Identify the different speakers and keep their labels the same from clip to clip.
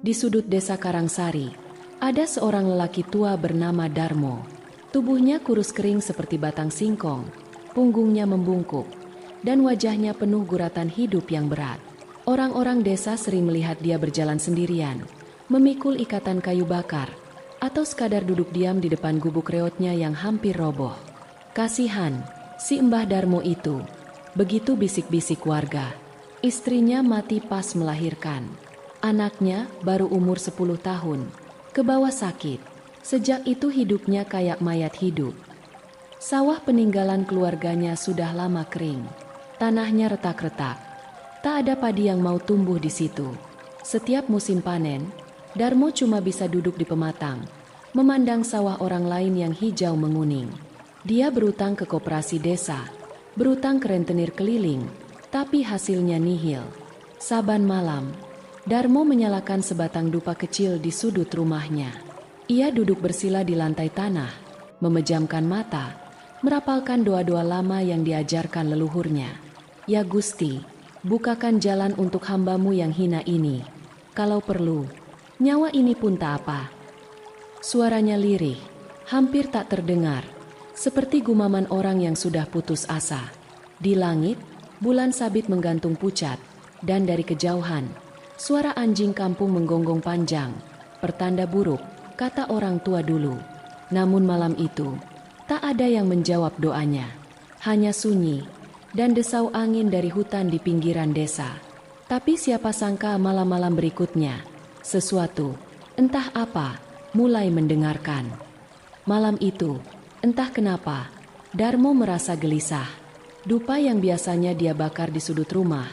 Speaker 1: Di sudut desa Karangsari, ada seorang lelaki tua bernama Darmo. Tubuhnya kurus kering seperti batang singkong, punggungnya membungkuk, dan wajahnya penuh guratan hidup yang berat. Orang-orang desa sering melihat dia berjalan sendirian, memikul ikatan kayu bakar, atau sekadar duduk diam di depan gubuk reotnya yang hampir roboh. Kasihan, si Mbah Darmo itu, begitu bisik-bisik warga. Istrinya mati pas melahirkan. Anaknya baru umur 10 tahun, kebawa sakit. Sejak itu hidupnya kayak mayat hidup. Sawah peninggalan keluarganya sudah lama kering. Tanahnya retak-retak. Tak ada padi yang mau tumbuh di situ. Setiap musim panen, Darmo cuma bisa duduk di pematang, memandang sawah orang lain yang hijau menguning. Dia berutang ke koperasi desa, berutang ke rentenir keliling, tapi hasilnya nihil. Saban malam, Darmo menyalakan sebatang dupa kecil di sudut rumahnya. Ia duduk bersila di lantai tanah, memejamkan mata, merapalkan doa-doa lama yang diajarkan leluhurnya. Ya Gusti, bukakan jalan untuk hambamu yang hina ini. Kalau perlu, nyawa ini pun tak apa. Suaranya lirih, hampir tak terdengar, seperti gumaman orang yang sudah putus asa. Di langit, bulan sabit menggantung pucat, dan dari kejauhan, suara anjing kampung menggonggong panjang, pertanda buruk, kata orang tua dulu. Namun malam itu, tak ada yang menjawab doanya. Hanya sunyi, dan desau angin dari hutan di pinggiran desa. Tapi siapa sangka malam-malam berikutnya, sesuatu, entah apa, mulai mendengarkan. Malam itu, entah kenapa, Darmo merasa gelisah. Dupa yang biasanya dia bakar di sudut rumah,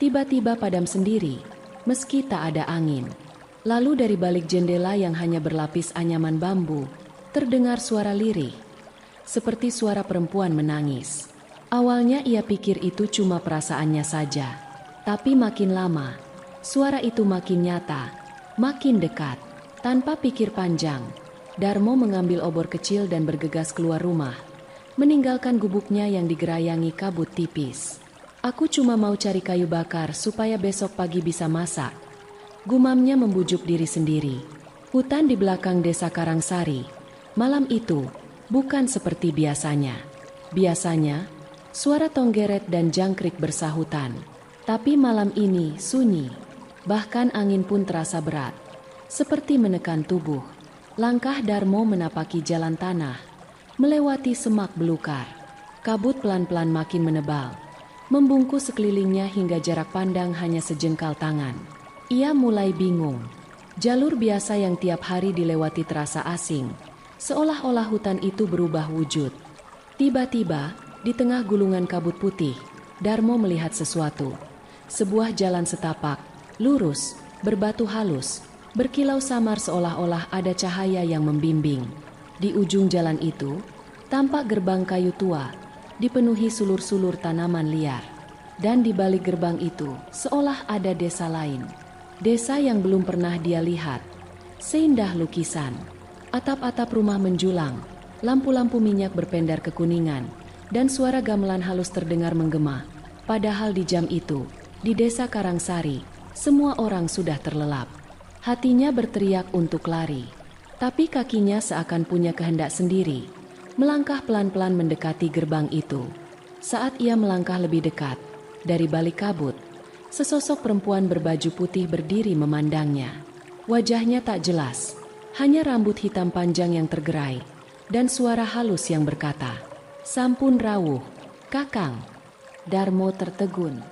Speaker 1: tiba-tiba padam sendiri, meski tak ada angin. Lalu dari balik jendela yang hanya berlapis anyaman bambu, terdengar suara lirih, seperti suara perempuan menangis. Awalnya ia pikir itu cuma perasaannya saja, tapi makin lama, suara itu makin nyata, makin dekat. Tanpa pikir panjang, Darmo mengambil obor kecil dan bergegas keluar rumah, meninggalkan gubuknya yang digerayangi kabut tipis. Aku cuma mau cari kayu bakar supaya besok pagi bisa masak. Gumamnya membujuk diri sendiri. Hutan di belakang desa Karangsari, malam itu bukan seperti biasanya. Biasanya, suara tonggeret dan jangkrik bersahutan. Tapi malam ini sunyi. Bahkan angin pun terasa berat, seperti menekan tubuh. Langkah Darmo menapaki jalan tanah, melewati semak belukar. Kabut pelan-pelan makin menebal, membungkus sekelilingnya hingga jarak pandang hanya sejengkal tangan. Ia mulai bingung. Jalur biasa yang tiap hari dilewati terasa asing, seolah-olah hutan itu berubah wujud. Tiba-tiba, di tengah gulungan kabut putih, Darmo melihat sesuatu. Sebuah jalan setapak, lurus, berbatu halus, berkilau samar seolah-olah ada cahaya yang membimbing. Di ujung jalan itu, tampak gerbang kayu tua, dipenuhi sulur-sulur tanaman liar. Dan di balik gerbang itu, seolah ada desa lain. Desa yang belum pernah dia lihat. Seindah lukisan. Atap-atap rumah menjulang, lampu-lampu minyak berpendar kekuningan, dan suara gamelan halus terdengar menggema. Padahal di jam itu, di desa Karangsari, semua orang sudah terlelap. Hatinya berteriak untuk lari, tapi kakinya seakan punya kehendak sendiri, melangkah pelan-pelan mendekati gerbang itu. Saat ia melangkah lebih dekat, dari balik kabut, sesosok perempuan berbaju putih berdiri memandangnya. Wajahnya tak jelas, hanya rambut hitam panjang yang tergerai, dan suara halus yang berkata, "Sampun rawuh, Kakang." Darmo tertegun.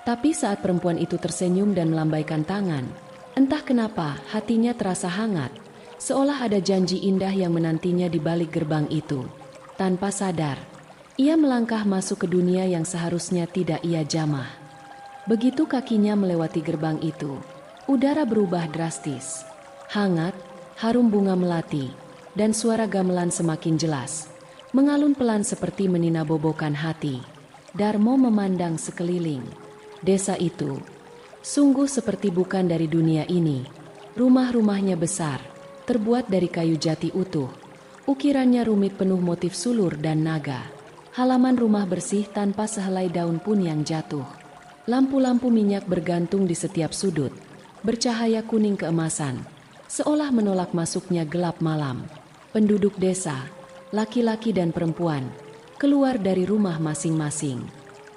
Speaker 1: Tapi saat perempuan itu tersenyum dan melambaikan tangan, entah kenapa hatinya terasa hangat, seolah ada janji indah yang menantinya di balik gerbang itu. Tanpa sadar, ia melangkah masuk ke dunia yang seharusnya tidak ia jamah. Begitu kakinya melewati gerbang itu, udara berubah drastis. Hangat, harum bunga melati, dan suara gamelan semakin jelas, mengalun pelan seperti meninabobokan hati. Darmo memandang sekeliling. Desa itu sungguh seperti bukan dari dunia ini. Rumah-rumahnya besar, terbuat dari kayu jati utuh. Ukirannya rumit penuh motif sulur dan naga. Halaman rumah bersih tanpa sehelai daun pun yang jatuh. Lampu-lampu minyak bergantung di setiap sudut, bercahaya kuning keemasan, seolah menolak masuknya gelap malam. Penduduk desa, laki-laki dan perempuan, keluar dari rumah masing-masing.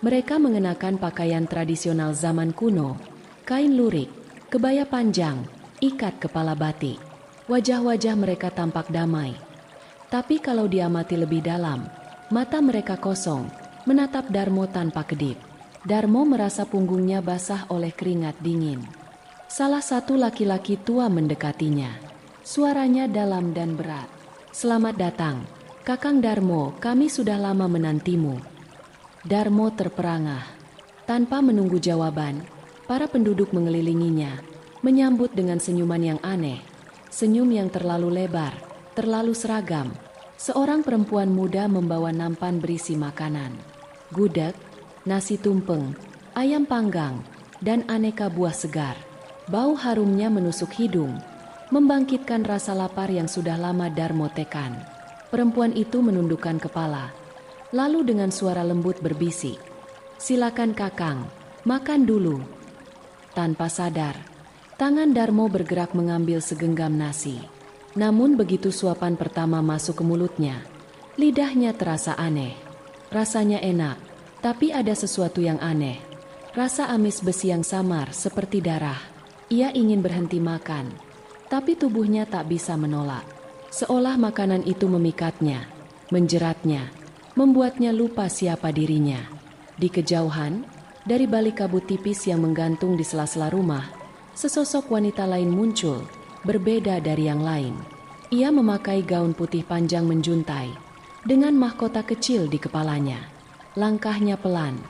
Speaker 1: Mereka mengenakan pakaian tradisional zaman kuno, kain lurik, kebaya panjang, ikat kepala batik. Wajah-wajah mereka tampak damai. Tapi kalau diamati lebih dalam, mata mereka kosong, menatap Darmo tanpa kedip. Darmo merasa punggungnya basah oleh keringat dingin. Salah satu laki-laki tua mendekatinya. Suaranya dalam dan berat. "Selamat datang, Kakang Darmo, kami sudah lama menantimu." Darmo terperangah. Tanpa menunggu jawaban, para penduduk mengelilinginya, menyambut dengan senyuman yang aneh. Senyum yang terlalu lebar, terlalu seragam. Seorang perempuan muda membawa nampan berisi makanan. Gudeg, nasi tumpeng, ayam panggang, dan aneka buah segar. Bau harumnya menusuk hidung, membangkitkan rasa lapar yang sudah lama Darmo tekan. Perempuan itu menundukkan kepala, lalu dengan suara lembut berbisik, "Silakan Kakang, makan dulu." Tanpa sadar, tangan Darmo bergerak mengambil segenggam nasi. Namun begitu suapan pertama masuk ke mulutnya, lidahnya terasa aneh. Rasanya enak, tapi ada sesuatu yang aneh. Rasa amis besi yang samar seperti darah. Ia ingin berhenti makan, tapi tubuhnya tak bisa menolak. Seolah makanan itu memikatnya, menjeratnya, membuatnya lupa siapa dirinya. Di kejauhan, dari balik kabut tipis yang menggantung di sela-sela rumah, sesosok wanita lain muncul, berbeda dari yang lain. Ia memakai gaun putih panjang menjuntai, dengan mahkota kecil di kepalanya. Langkahnya pelan,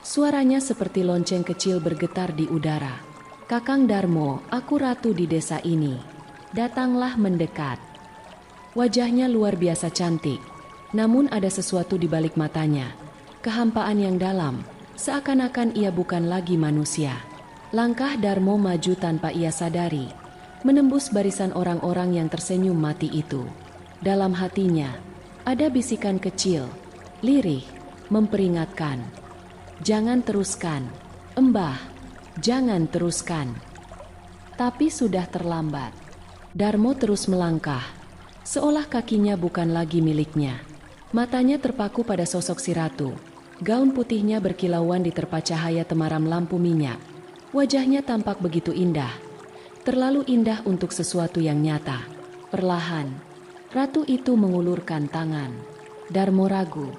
Speaker 1: suaranya seperti lonceng kecil bergetar di udara. "Kakang Darmo, aku ratu di desa ini. Datanglah mendekat." Wajahnya luar biasa cantik, namun ada sesuatu di balik matanya. Kehampaan yang dalam, seakan-akan ia bukan lagi manusia. Langkah Darmo maju tanpa ia sadari, menembus barisan orang-orang yang tersenyum mati itu. Dalam hatinya, ada bisikan kecil, lirih, memperingatkan. "Jangan teruskan, Mbah, jangan teruskan." Tapi sudah terlambat. Darmo terus melangkah, seolah kakinya bukan lagi miliknya. Matanya terpaku pada sosok si ratu. Gaun putihnya berkilauan diterpa cahaya temaram lampu minyak. Wajahnya tampak begitu indah, terlalu indah untuk sesuatu yang nyata. Perlahan, ratu itu mengulurkan tangan. Darmo ragu,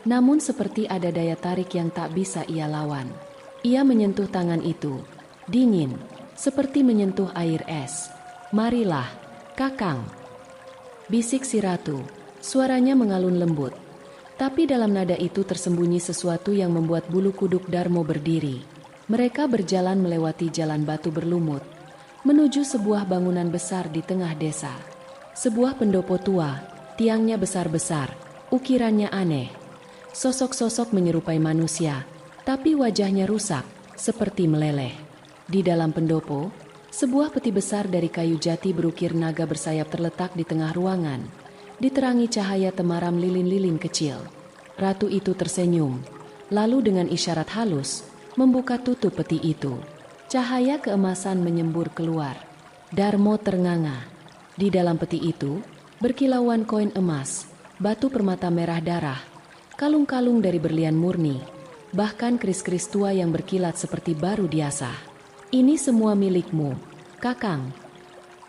Speaker 1: namun seperti ada daya tarik yang tak bisa ia lawan. Ia menyentuh tangan itu, dingin, seperti menyentuh air es. "Marilah, Kakang," bisik si ratu. Suaranya mengalun lembut, tapi dalam nada itu tersembunyi sesuatu yang membuat bulu kuduk Darmo berdiri. Mereka berjalan melewati jalan batu berlumut, menuju sebuah bangunan besar di tengah desa. Sebuah pendopo tua, tiangnya besar-besar, ukirannya aneh. Sosok-sosok menyerupai manusia, tapi wajahnya rusak, seperti meleleh. Di dalam pendopo, sebuah peti besar dari kayu jati berukir naga bersayap terletak di tengah ruangan, diterangi cahaya temaram lilin-lilin kecil. Ratu itu tersenyum, lalu dengan isyarat halus, membuka tutup peti itu. Cahaya keemasan menyembur keluar. Darmo ternganga. Di dalam peti itu, berkilauan koin emas, batu permata merah darah, kalung-kalung dari berlian murni, bahkan keris-keris tua yang berkilat seperti baru diasah. "Ini semua milikmu, Kakang."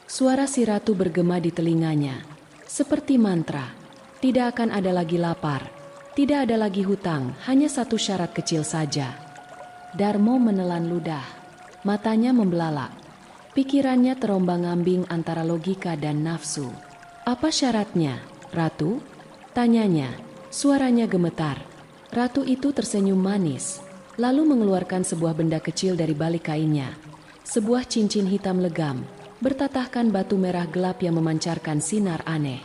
Speaker 1: Suara si ratu bergema di telinganya, seperti mantra. Tidak akan ada lagi lapar, tidak ada lagi hutang, hanya satu syarat kecil saja. Darmo menelan ludah, matanya membelalak. Pikirannya terombang-ambing antara logika dan nafsu. "Apa syaratnya, Ratu?" tanyanya. Suaranya gemetar. Ratu itu tersenyum manis, lalu mengeluarkan sebuah benda kecil dari balik kainnya. Sebuah cincin hitam legam, bertatahkan batu merah gelap yang memancarkan sinar aneh.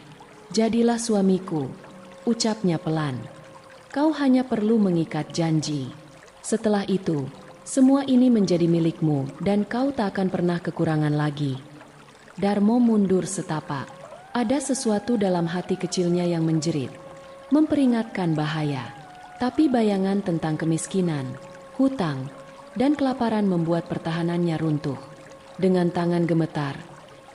Speaker 1: "Jadilah suamiku," ucapnya pelan. "Kau hanya perlu mengikat janji. Setelah itu, semua ini menjadi milikmu dan kau tak akan pernah kekurangan lagi." Darmo mundur setapak. Ada sesuatu dalam hati kecilnya yang menjerit, memperingatkan bahaya. Tapi bayangan tentang kemiskinan, hutang, dan kelaparan membuat pertahanannya runtuh. Dengan tangan gemetar,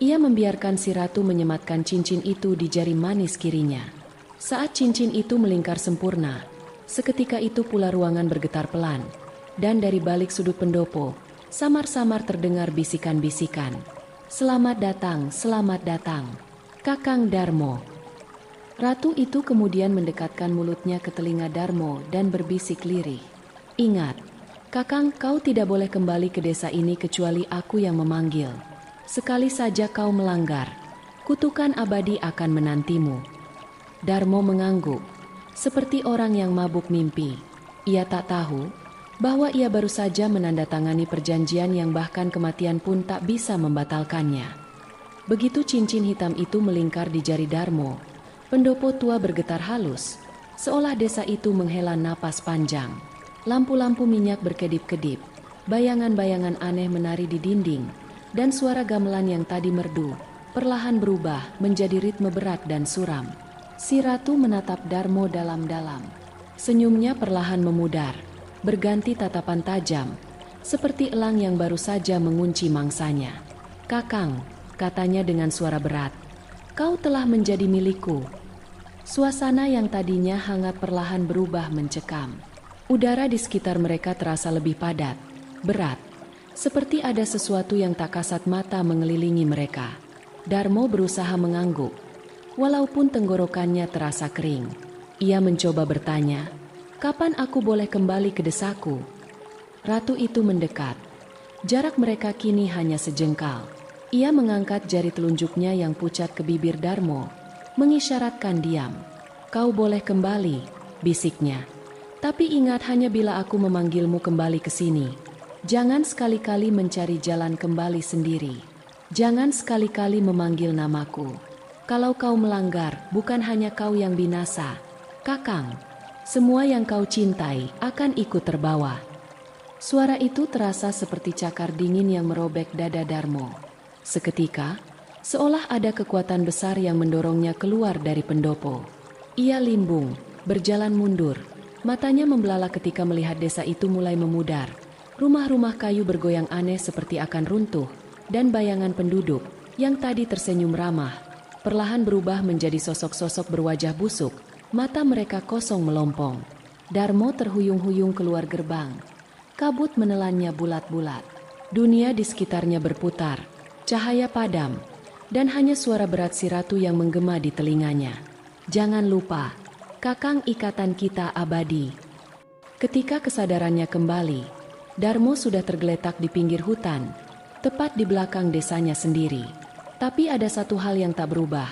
Speaker 1: ia membiarkan si ratu menyematkan cincin itu di jari manis kirinya. Saat cincin itu melingkar sempurna, seketika itu pula ruangan bergetar pelan, dan dari balik sudut pendopo, samar-samar terdengar bisikan-bisikan. Selamat datang, Kakang Darmo. Ratu itu kemudian mendekatkan mulutnya ke telinga Darmo dan berbisik lirih. Ingat, Kakang, kau tidak boleh kembali ke desa ini kecuali aku yang memanggil. Sekali saja kau melanggar, kutukan abadi akan menantimu. Darmo mengangguk, seperti orang yang mabuk mimpi. Ia tak tahu bahwa ia baru saja menandatangani perjanjian yang bahkan kematian pun tak bisa membatalkannya. Begitu cincin hitam itu melingkar di jari Darmo, pendopo tua bergetar halus, seolah desa itu menghela napas panjang. Lampu-lampu minyak berkedip-kedip, bayangan-bayangan aneh menari di dinding, dan suara gamelan yang tadi merdu, perlahan berubah menjadi ritme berat dan suram. Si ratu menatap Darmo dalam-dalam. Senyumnya perlahan memudar, berganti tatapan tajam, seperti elang yang baru saja mengunci mangsanya. Kakang, katanya dengan suara berat, kau telah menjadi milikku. Suasana yang tadinya hangat perlahan berubah mencekam. Udara di sekitar mereka terasa lebih padat, berat, seperti ada sesuatu yang tak kasat mata mengelilingi mereka. Darmo berusaha mengangguk, walaupun tenggorokannya terasa kering. Ia mencoba bertanya, kapan aku boleh kembali ke desaku? Ratu itu mendekat. Jarak mereka kini hanya sejengkal. Ia mengangkat jari telunjuknya yang pucat ke bibir Darmo, mengisyaratkan diam. Kau boleh kembali, bisiknya. Tapi ingat, hanya bila aku memanggilmu kembali ke sini. Jangan sekali-kali mencari jalan kembali sendiri. Jangan sekali-kali memanggil namaku. Kalau kau melanggar, bukan hanya kau yang binasa, Kakang. Semua yang kau cintai akan ikut terbawa. Suara itu terasa seperti cakar dingin yang merobek dada Darmo. Seketika, seolah ada kekuatan besar yang mendorongnya keluar dari pendopo. Ia limbung, berjalan mundur. Matanya membelalak ketika melihat desa itu mulai memudar. Rumah-rumah kayu bergoyang aneh seperti akan runtuh, dan bayangan penduduk yang tadi tersenyum ramah, perlahan berubah menjadi sosok-sosok berwajah busuk. Mata mereka kosong melompong. Darmo terhuyung-huyung keluar gerbang. Kabut menelannya bulat-bulat. Dunia di sekitarnya berputar. Cahaya padam. Dan hanya suara berat si ratu yang menggema di telinganya. Jangan lupa, Kakang, ikatan kita abadi. Ketika kesadarannya kembali, Darmo sudah tergeletak di pinggir hutan, tepat di belakang desanya sendiri. Tapi ada satu hal yang tak berubah.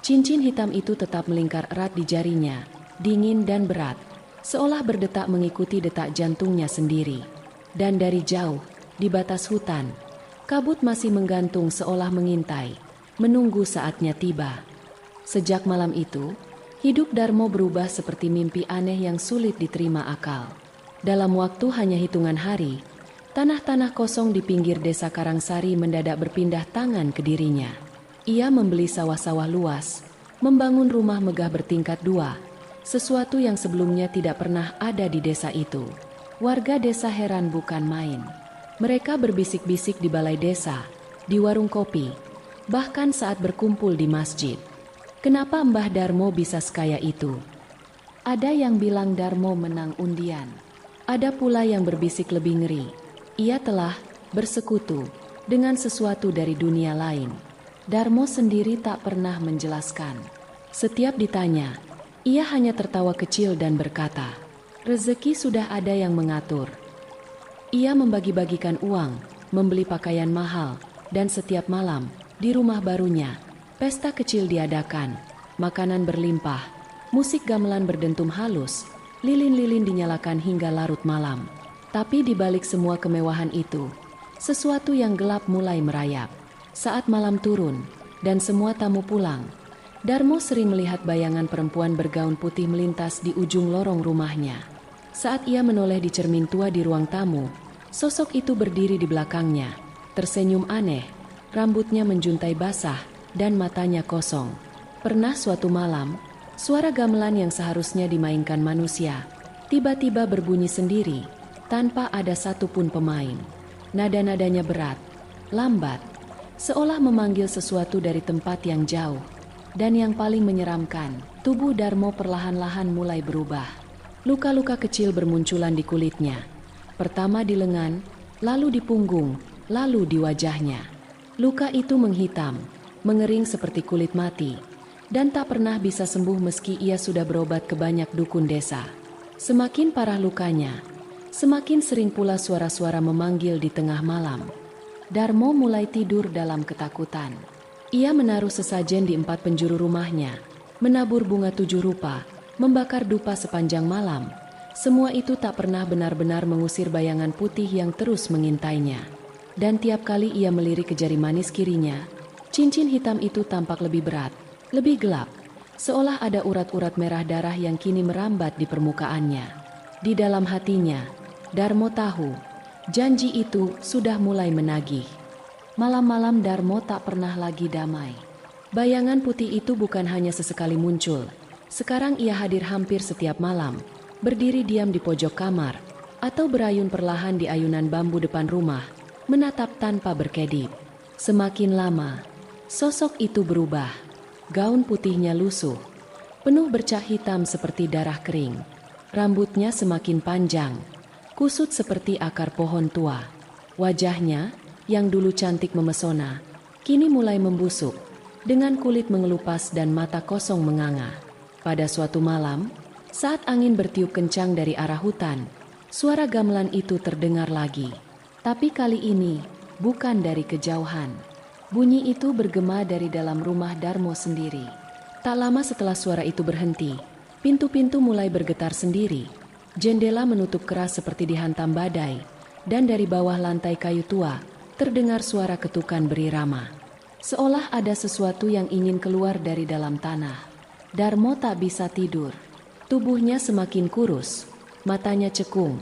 Speaker 1: Cincin hitam itu tetap melingkar erat di jarinya, dingin dan berat, seolah berdetak mengikuti detak jantungnya sendiri. Dan dari jauh, di batas hutan, kabut masih menggantung seolah mengintai, menunggu saatnya tiba. Sejak malam itu, hidup Darmo berubah seperti mimpi aneh yang sulit diterima akal. Dalam waktu hanya hitungan hari, tanah-tanah kosong di pinggir desa Karangsari mendadak berpindah tangan ke dirinya. Ia membeli sawah-sawah luas, membangun rumah megah bertingkat 2, sesuatu yang sebelumnya tidak pernah ada di desa itu. Warga desa heran bukan main. Mereka berbisik-bisik di balai desa, di warung kopi, bahkan saat berkumpul di masjid. Kenapa Mbah Darmo bisa sekaya itu? Ada yang bilang Darmo menang undian. Ada pula yang berbisik lebih ngeri. Ia telah bersekutu dengan sesuatu dari dunia lain. Darmo sendiri tak pernah menjelaskan. Setiap ditanya, ia hanya tertawa kecil dan berkata, rezeki sudah ada yang mengatur. Ia membagi-bagikan uang, membeli pakaian mahal, dan setiap malam, di rumah barunya, pesta kecil diadakan, makanan berlimpah, musik gamelan berdentum halus, lilin-lilin dinyalakan hingga larut malam. Tapi di balik semua kemewahan itu, sesuatu yang gelap mulai merayap. Saat malam turun, dan semua tamu pulang, Darmo sering melihat bayangan perempuan bergaun putih melintas di ujung lorong rumahnya. Saat ia menoleh di cermin tua di ruang tamu, sosok itu berdiri di belakangnya, tersenyum aneh, rambutnya menjuntai basah, dan matanya kosong. Pernah suatu malam, suara gamelan yang seharusnya dimainkan manusia, tiba-tiba berbunyi sendiri, tanpa ada satupun pemain. Nada-nadanya berat, lambat, seolah memanggil sesuatu dari tempat yang jauh. Dan yang paling menyeramkan, tubuh Darmo perlahan-lahan mulai berubah. Luka-luka kecil bermunculan di kulitnya. Pertama di lengan, lalu di punggung, lalu di wajahnya. Luka itu menghitam, mengering seperti kulit mati, dan tak pernah bisa sembuh meski ia sudah berobat ke banyak dukun desa. Semakin parah lukanya, semakin sering pula suara-suara memanggil di tengah malam. Darmo mulai tidur dalam ketakutan. Ia menaruh sesajen di 4 penjuru rumahnya, menabur bunga 7 rupa, membakar dupa sepanjang malam. Semua itu tak pernah benar-benar mengusir bayangan putih yang terus mengintainya. Dan tiap kali ia melirik ke jari manis kirinya, cincin hitam itu tampak lebih berat, lebih gelap, seolah ada urat-urat merah darah yang kini merambat di permukaannya. Di dalam hatinya, Darmo tahu, janji itu sudah mulai menagih. Malam-malam Darmo tak pernah lagi damai. Bayangan putih itu bukan hanya sesekali muncul. Sekarang ia hadir hampir setiap malam, berdiri diam di pojok kamar, atau berayun perlahan di ayunan bambu depan rumah, menatap tanpa berkedip. Semakin lama, sosok itu berubah. Gaun putihnya lusuh, penuh bercak hitam seperti darah kering. Rambutnya semakin panjang, kusut seperti akar pohon tua. Wajahnya, yang dulu cantik memesona, kini mulai membusuk, dengan kulit mengelupas dan mata kosong menganga. Pada suatu malam, saat angin bertiup kencang dari arah hutan, suara gamelan itu terdengar lagi. Tapi kali ini, bukan dari kejauhan. Bunyi itu bergema dari dalam rumah Darmo sendiri. Tak lama setelah suara itu berhenti, pintu-pintu mulai bergetar sendiri. Jendela menutup keras seperti dihantam badai, dan dari bawah lantai kayu tua, terdengar suara ketukan berirama. Seolah ada sesuatu yang ingin keluar dari dalam tanah. Darmo tak bisa tidur. Tubuhnya semakin kurus, matanya cekung,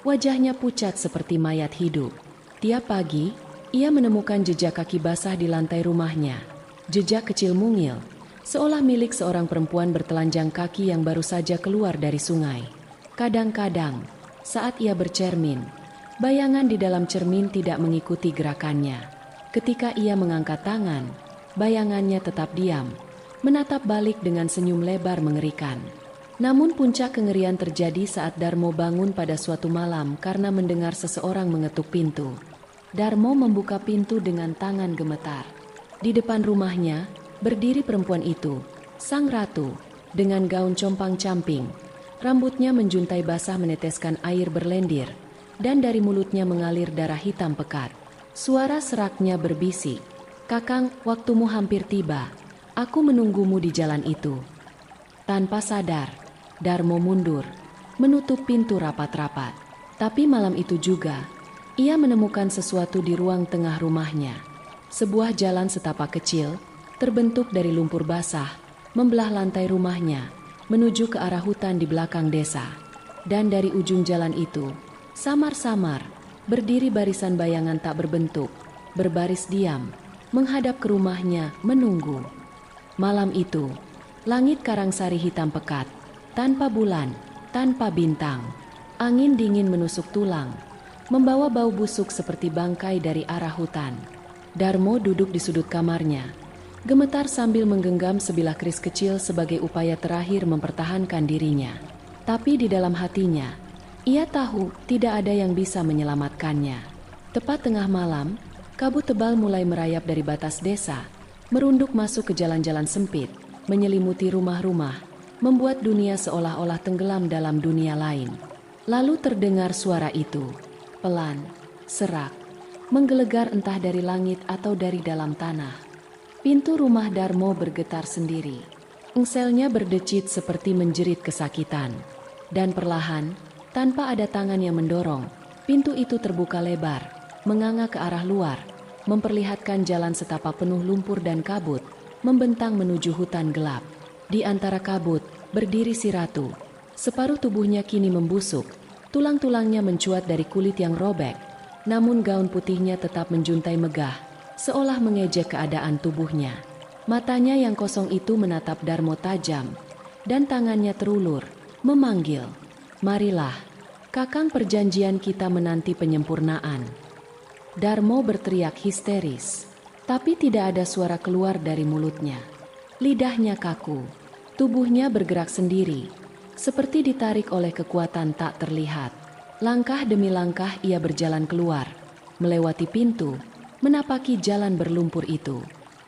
Speaker 1: wajahnya pucat seperti mayat hidup. Tiap pagi, ia menemukan jejak kaki basah di lantai rumahnya. Jejak kecil mungil, seolah milik seorang perempuan bertelanjang kaki yang baru saja keluar dari sungai. Kadang-kadang, saat ia bercermin, bayangan di dalam cermin tidak mengikuti gerakannya. Ketika ia mengangkat tangan, bayangannya tetap diam, menatap balik dengan senyum lebar mengerikan. Namun puncak kengerian terjadi saat Darmo bangun pada suatu malam karena mendengar seseorang mengetuk pintu. Darmo membuka pintu dengan tangan gemetar. Di depan rumahnya, berdiri perempuan itu, sang ratu, dengan gaun compang-camping. Rambutnya menjuntai basah meneteskan air berlendir, dan dari mulutnya mengalir darah hitam pekat. Suara seraknya berbisik, "Kakang, waktumu hampir tiba. Aku menunggumu di jalan itu." Tanpa sadar, Darmo mundur, menutup pintu rapat-rapat. Tapi malam itu juga, ia menemukan sesuatu di ruang tengah rumahnya. Sebuah jalan setapak kecil, terbentuk dari lumpur basah, membelah lantai rumahnya, menuju ke arah hutan di belakang desa. Dan dari ujung jalan itu, samar-samar, berdiri barisan bayangan tak berbentuk, berbaris diam, menghadap ke rumahnya, menunggu. Malam itu, langit Karangsari hitam pekat, tanpa bulan, tanpa bintang. Angin dingin menusuk tulang, membawa bau busuk seperti bangkai dari arah hutan. Darmo duduk di sudut kamarnya, gemetar sambil menggenggam sebilah keris kecil sebagai upaya terakhir mempertahankan dirinya. Tapi di dalam hatinya, ia tahu tidak ada yang bisa menyelamatkannya. Tepat tengah malam, kabut tebal mulai merayap dari batas desa, merunduk masuk ke jalan-jalan sempit, menyelimuti rumah-rumah, membuat dunia seolah-olah tenggelam dalam dunia lain. Lalu terdengar suara itu, pelan, serak, menggelegar entah dari langit atau dari dalam tanah. Pintu rumah Darmo bergetar sendiri. Engselnya berdecit seperti menjerit kesakitan. Dan perlahan, tanpa ada tangan yang mendorong, pintu itu terbuka lebar, menganga ke arah luar, memperlihatkan jalan setapak penuh lumpur dan kabut, membentang menuju hutan gelap. Di antara kabut, berdiri si ratu. Separuh tubuhnya kini membusuk, tulang-tulangnya mencuat dari kulit yang robek, namun gaun putihnya tetap menjuntai megah, seolah mengejek keadaan tubuhnya. Matanya yang kosong itu menatap Darmo tajam, dan tangannya terulur, memanggil, "Marilah, Kakang, perjanjian kita menanti penyempurnaan." Darmo berteriak histeris, tapi tidak ada suara keluar dari mulutnya. Lidahnya kaku, tubuhnya bergerak sendiri, seperti ditarik oleh kekuatan tak terlihat. Langkah demi langkah ia berjalan keluar, melewati pintu, menapaki jalan berlumpur itu.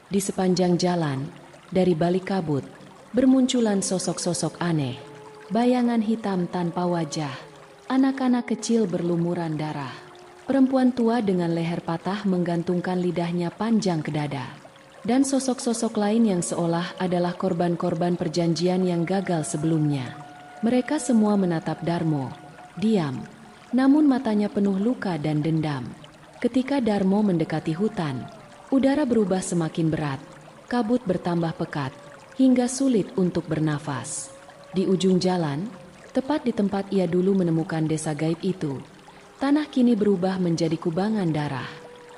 Speaker 1: Di sepanjang jalan, dari balik kabut, bermunculan sosok-sosok aneh. Bayangan hitam tanpa wajah, anak-anak kecil berlumuran darah. Perempuan tua dengan leher patah menggantungkan lidahnya panjang ke dada. Dan sosok-sosok lain yang seolah adalah korban-korban perjanjian yang gagal sebelumnya. Mereka semua menatap Darmo, diam, namun matanya penuh luka dan dendam. Ketika Darmo mendekati hutan, udara berubah semakin berat, kabut bertambah pekat, hingga sulit untuk bernafas. Di ujung jalan, tepat di tempat ia dulu menemukan desa gaib itu, tanah kini berubah menjadi kubangan darah.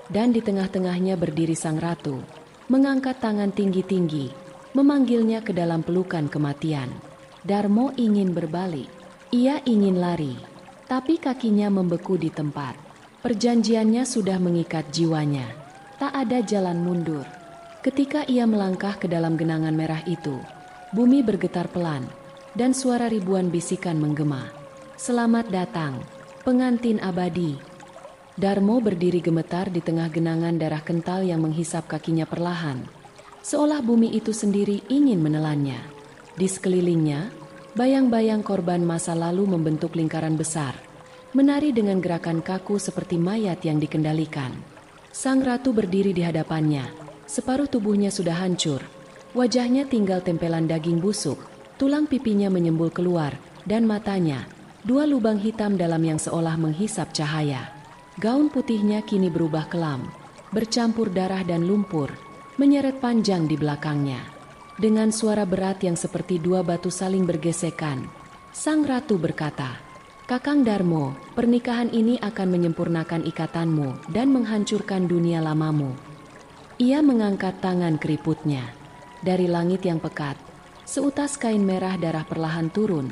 Speaker 1: Dan di tengah-tengahnya berdiri sang ratu, mengangkat tangan tinggi-tinggi, memanggilnya ke dalam pelukan kematian. Darmo ingin berbalik, ia ingin lari, tapi kakinya membeku di tempat. Perjanjiannya sudah mengikat jiwanya, tak ada jalan mundur. Ketika ia melangkah ke dalam genangan merah itu, bumi bergetar pelan, dan suara ribuan bisikan menggema. Selamat datang, pengantin abadi. Darmo berdiri gemetar di tengah genangan darah kental yang menghisap kakinya perlahan, seolah bumi itu sendiri ingin menelannya. Di sekelilingnya, bayang-bayang korban masa lalu membentuk lingkaran besar, menari dengan gerakan kaku seperti mayat yang dikendalikan. Sang ratu berdiri di hadapannya, separuh tubuhnya sudah hancur, wajahnya tinggal tempelan daging busuk, tulang pipinya menyembul keluar, dan matanya, dua lubang hitam dalam yang seolah menghisap cahaya. Gaun putihnya kini berubah kelam, bercampur darah dan lumpur, menyeret panjang di belakangnya. Dengan suara berat yang seperti dua batu saling bergesekan, sang ratu berkata, "Kakang Darmo, pernikahan ini akan menyempurnakan ikatanmu dan menghancurkan dunia lamamu." Ia mengangkat tangan keriputnya. Dari langit yang pekat, seutas kain merah darah perlahan turun,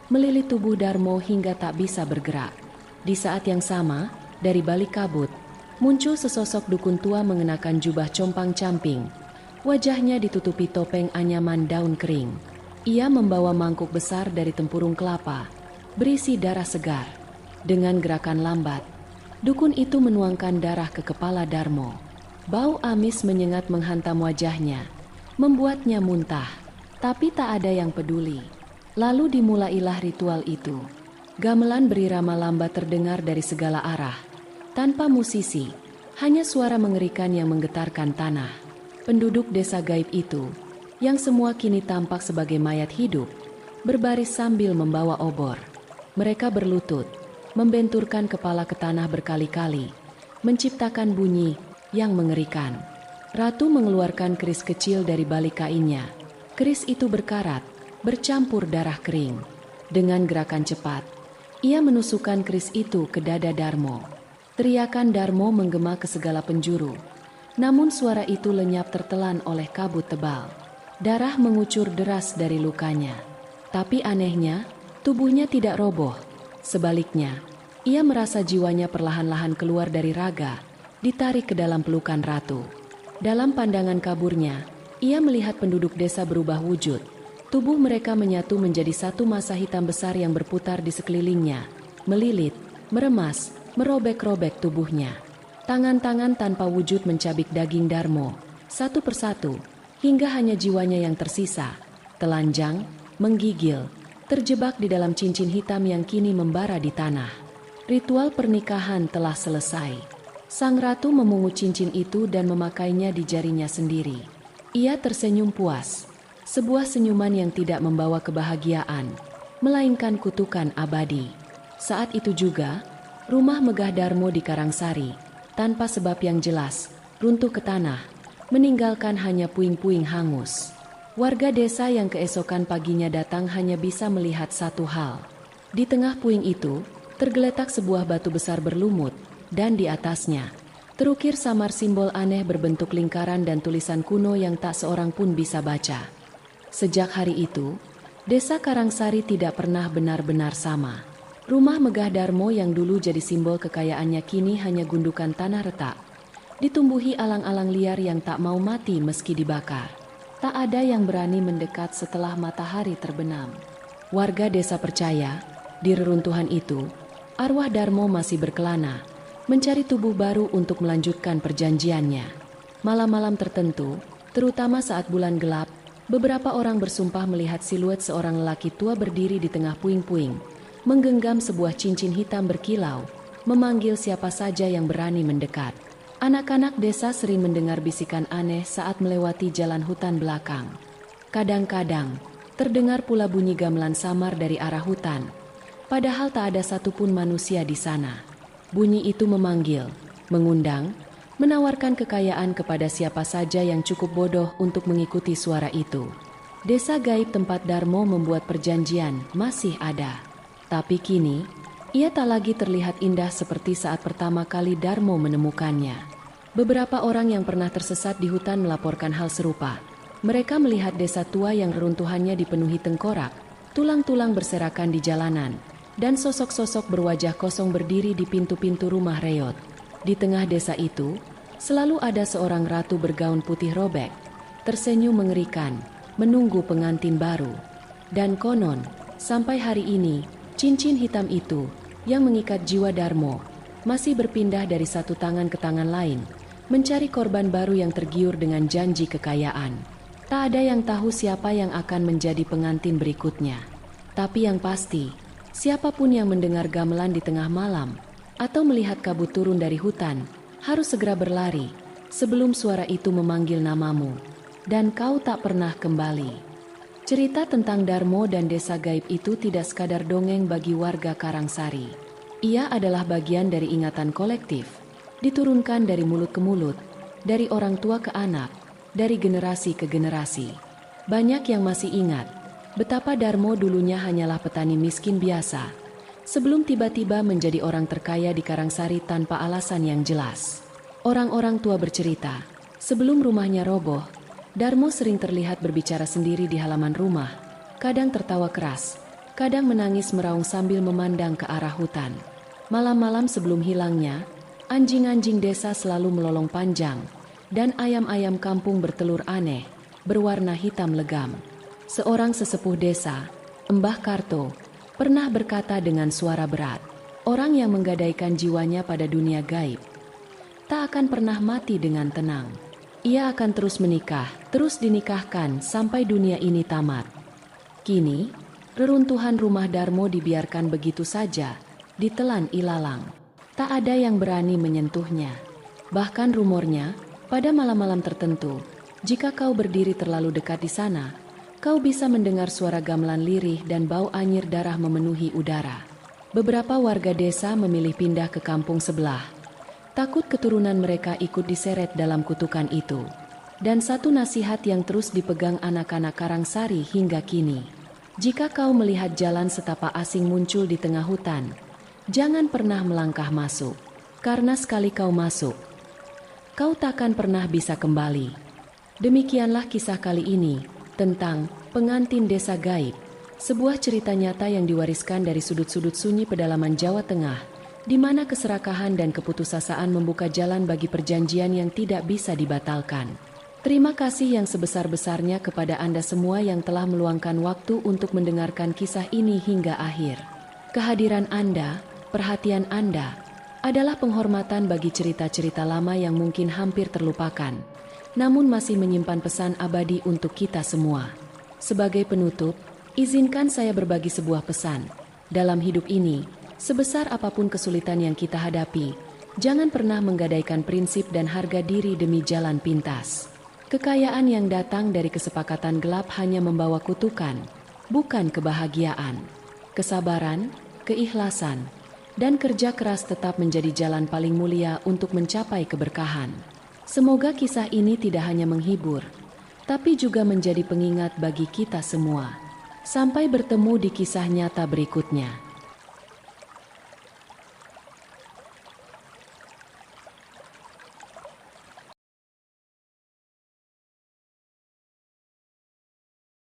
Speaker 1: melilit tubuh Darmo hingga tak bisa bergerak. Di saat yang sama, dari balik kabut, muncul sesosok dukun tua mengenakan jubah compang-camping. Wajahnya ditutupi topeng anyaman daun kering. Ia membawa mangkuk besar dari tempurung kelapa, berisi darah segar. Dengan gerakan lambat, dukun itu menuangkan darah ke kepala Darmo. Bau amis menyengat menghantam wajahnya, membuatnya muntah. Tapi tak ada yang peduli. Lalu dimulailah ritual itu. Gamelan berirama lambat terdengar dari segala arah. Tanpa musisi, hanya suara mengerikan yang menggetarkan tanah. Penduduk desa gaib itu, yang semua kini tampak sebagai mayat hidup, berbaris sambil membawa obor. Mereka berlutut, membenturkan kepala ke tanah berkali-kali, menciptakan bunyi yang mengerikan. Ratu mengeluarkan keris kecil dari balik kainnya. Keris itu berkarat, bercampur darah kering. Dengan gerakan cepat, ia menusukkan keris itu ke dada Darmo. Teriakan Darmo menggema ke segala penjuru. Namun suara itu lenyap tertelan oleh kabut tebal. Darah mengucur deras dari lukanya. Tapi anehnya, tubuhnya tidak roboh. Sebaliknya, ia merasa jiwanya perlahan-lahan keluar dari raga, ditarik ke dalam pelukan ratu. Dalam pandangan kaburnya, ia melihat penduduk desa berubah wujud. Tubuh mereka menyatu menjadi satu massa hitam besar yang berputar di sekelilingnya, melilit, meremas, merobek-robek tubuhnya. Tangan-tangan tanpa wujud mencabik daging Darmo, satu persatu, hingga hanya jiwanya yang tersisa, telanjang, menggigil, terjebak di dalam cincin hitam yang kini membara di tanah. Ritual pernikahan telah selesai. Sang ratu memungut cincin itu dan memakainya di jarinya sendiri. Ia tersenyum puas, sebuah senyuman yang tidak membawa kebahagiaan, melainkan kutukan abadi. Saat itu juga, rumah megah Darmo di Karangsari, tanpa sebab yang jelas, runtuh ke tanah, meninggalkan hanya puing-puing hangus. Warga desa yang keesokan paginya datang hanya bisa melihat satu hal. Di tengah puing itu, tergeletak sebuah batu besar berlumut, dan di atasnya, terukir samar simbol aneh berbentuk lingkaran dan tulisan kuno yang tak seorang pun bisa baca. Sejak hari itu, desa Karangsari tidak pernah benar-benar sama. Rumah megah Darmo yang dulu jadi simbol kekayaannya kini hanya gundukan tanah retak, ditumbuhi alang-alang liar yang tak mau mati meski dibakar. Tak ada yang berani mendekat setelah matahari terbenam. Warga desa percaya, di reruntuhan itu, arwah Darmo masih berkelana, mencari tubuh baru untuk melanjutkan perjanjiannya. Malam-malam tertentu, terutama saat bulan gelap, beberapa orang bersumpah melihat siluet seorang lelaki tua berdiri di tengah puing-puing, menggenggam sebuah cincin hitam berkilau, memanggil siapa saja yang berani mendekat. Anak-anak desa sering mendengar bisikan aneh saat melewati jalan hutan belakang. Kadang-kadang, terdengar pula bunyi gamelan samar dari arah hutan, padahal tak ada satupun manusia di sana. Bunyi itu memanggil, mengundang, menawarkan kekayaan kepada siapa saja yang cukup bodoh untuk mengikuti suara itu. Desa gaib tempat Darmo membuat perjanjian masih ada. Tapi kini, ia tak lagi terlihat indah seperti saat pertama kali Darmo menemukannya. Beberapa orang yang pernah tersesat di hutan melaporkan hal serupa. Mereka melihat desa tua yang reruntuhannya dipenuhi tengkorak, tulang-tulang berserakan di jalanan, dan sosok-sosok berwajah kosong berdiri di pintu-pintu rumah reot. Di tengah desa itu, selalu ada seorang ratu bergaun putih robek, tersenyum mengerikan, menunggu pengantin baru. Dan konon, sampai hari ini, cincin hitam itu, yang mengikat jiwa Darmo, masih berpindah dari satu tangan ke tangan lain, mencari korban baru yang tergiur dengan janji kekayaan. Tak ada yang tahu siapa yang akan menjadi pengantin berikutnya. Tapi yang pasti, siapapun yang mendengar gamelan di tengah malam, atau melihat kabut turun dari hutan, harus segera berlari, sebelum suara itu memanggil namamu, dan kau tak pernah kembali. Cerita tentang Darmo dan desa gaib itu tidak sekadar dongeng bagi warga Karangsari. Ia adalah bagian dari ingatan kolektif, diturunkan dari mulut ke mulut, dari orang tua ke anak, dari generasi ke generasi. Banyak yang masih ingat betapa Darmo dulunya hanyalah petani miskin biasa, sebelum tiba-tiba menjadi orang terkaya di Karangsari tanpa alasan yang jelas. Orang-orang tua bercerita, sebelum rumahnya roboh, Darmo sering terlihat berbicara sendiri di halaman rumah, kadang tertawa keras, kadang menangis meraung sambil memandang ke arah hutan. Malam-malam sebelum hilangnya, anjing-anjing desa selalu melolong panjang, dan ayam-ayam kampung bertelur aneh, berwarna hitam legam. Seorang sesepuh desa, Mbah Karto, pernah berkata dengan suara berat, orang yang menggadaikan jiwanya pada dunia gaib tak akan pernah mati dengan tenang. Ia akan terus menikah, terus dinikahkan sampai dunia ini tamat. Kini, reruntuhan rumah Darmo dibiarkan begitu saja, ditelan ilalang. Tak ada yang berani menyentuhnya. Bahkan rumornya, pada malam-malam tertentu, jika kau berdiri terlalu dekat di sana, kau bisa mendengar suara gamelan lirih dan bau anyir darah memenuhi udara. Beberapa warga desa memilih pindah ke kampung sebelah. Takut keturunan mereka ikut diseret dalam kutukan itu. Dan satu nasihat yang terus dipegang anak-anak Karangsari hingga kini. Jika kau melihat jalan setapak asing muncul di tengah hutan, jangan pernah melangkah masuk. Karena sekali kau masuk, kau takkan pernah bisa kembali. Demikianlah kisah kali ini, tentang pengantin desa gaib. Sebuah cerita nyata yang diwariskan dari sudut-sudut sunyi pedalaman Jawa Tengah, di mana keserakahan dan keputusasaan membuka jalan bagi perjanjian yang tidak bisa dibatalkan. Terima kasih yang sebesar-besarnya kepada Anda semua yang telah meluangkan waktu untuk mendengarkan kisah ini hingga akhir. Kehadiran Anda, perhatian Anda, adalah penghormatan bagi cerita-cerita lama yang mungkin hampir terlupakan, namun masih menyimpan pesan abadi untuk kita semua. Sebagai penutup, izinkan saya berbagi sebuah pesan. Dalam hidup ini, sebesar apapun kesulitan yang kita hadapi, jangan pernah menggadaikan prinsip dan harga diri demi jalan pintas. Kekayaan yang datang dari kesepakatan gelap hanya membawa kutukan, bukan kebahagiaan. Kesabaran, keikhlasan, dan kerja keras tetap menjadi jalan paling mulia untuk mencapai keberkahan. Semoga kisah ini tidak hanya menghibur, tapi juga menjadi pengingat bagi kita semua. Sampai bertemu di kisah nyata berikutnya.